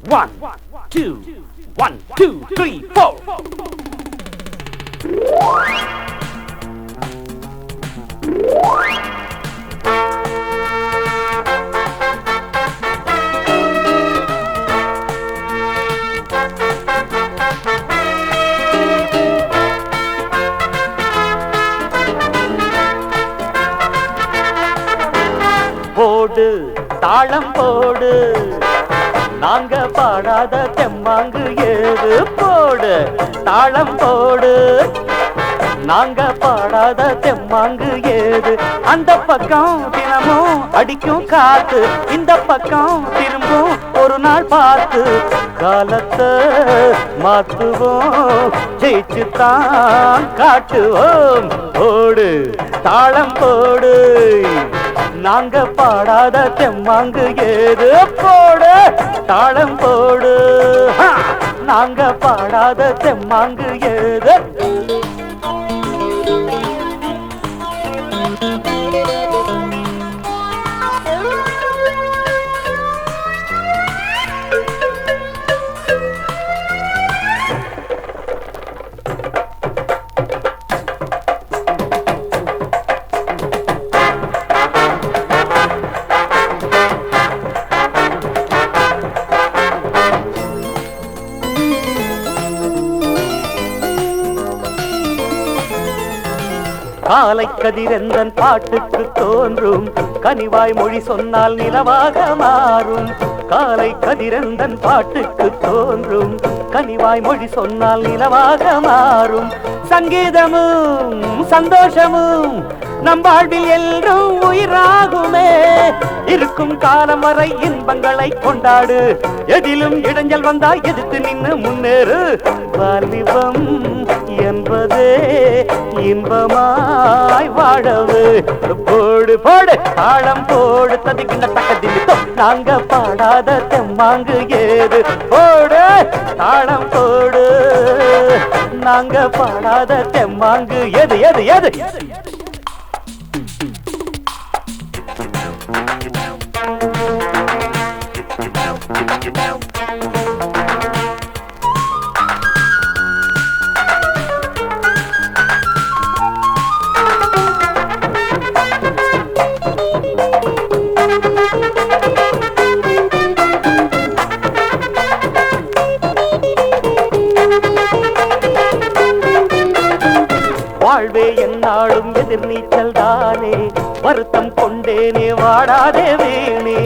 One, two, 1, 2, 3, 4. போடு தாளம் போடு நாங்க பாடாத தெம்மாங்கு ஏது போடு தாளம் போடு நாங்க பாடாத தெம்மாங்கு ஏது அந்த பக்கம் தினமும் அடிக்கும் காத்து இந்த பக்கம் திரும்பும் ஒரு நாள் பார்த்து காலத்தை மாத்துவோம் ஜெயிச்சுத்தான் காட்டுவோம் போடு தாளம் போடு நாங்க பாடாத தெம்மாங்கு ஏது போடு தாளம் போடு நாங்க பாடாத தெம்மாங்கு ஏது காலை கதிரெந்தன் பாட்டுக்கு தோன்றும் கனிவாய் மொழி சொன்னால் நிலவாக மாறும் காலை கதிரெந்தன் பாட்டுக்கு தோன்றும் கனிவாய் மொழி சொன்னால் நிலவாக மாறும் சங்கீதமும் சந்தோஷமும் நம் வாழ்வில் என்றும் உயிராகுமே இருக்கும் காலம் வரை இன்பங்களை கொண்டாடு எதிலும் இடைஞ்சல் வந்தா எதிர்த்து நின்று முன்னேறு வாலிபம் என்பதே இன்பமாய் வாழவு போடு போடு தாளம் போடு ததிக்கின்ற தக்கதிமித்தோ நாங்க பாடாத தெம்மாங்கு ஏது போடு தாளம் போடு நாங்க பாடாத தெம்மாங்கு எது எது எது வாழ்வே என்னாலும் எதிர் நீச்சல் தானே வருத்தம் கொண்டேனே வாடாதே வீணே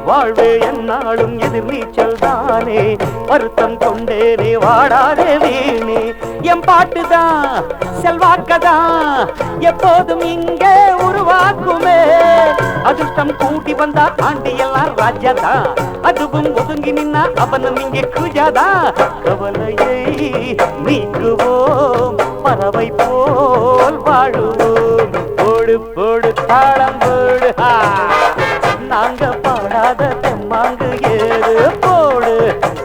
வாழ்வே என்னாலும் எதிர் நீச்சல் தானே வருத்தம் கொண்டேனே வாடாதே வீணே என் பாட்டுதான் செல்வாக்கதான் எப்போதும் இங்கே உருவாக்குமே அதிர்ஷ்டம் கூட்டி வந்தா ஆண்டி எல்லாம் ராஜாதான் அதுவும் ஒதுங்கி நின்னா அவனும் இங்கே குஜாதான் கவலையை நீக்குவோம் பறவை போல் வாழுவோம் போடு போடு தாளம் போடு நாங்க பாடாத தெம்மாங்கு ஏது போடு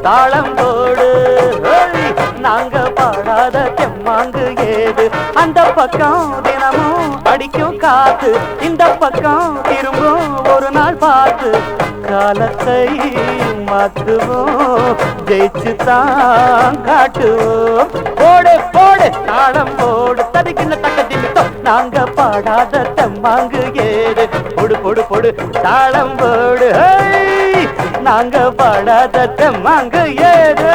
தாளம் போடு நாங்க பாடாத தெம்மாங்கு ஏது அந்த பக்கம் தினமும் அடிக்கும் காத்து இந்த பக்கம் திரும்பும் ஒரு நாள் பார்த்து காலத்தை மாத்துவோம் ஜெயிச்சுதான் காட்டுவோம் போடு போடு தாளம் போடு ததிக்கின்ற தக்கதிமித்தோ நாங்க பாடாத தெம்மாங்கு ஏது பொடு பொடு பொடு தாளம் போடு நாங்க பாடாத தெம்மாங்கு ஏது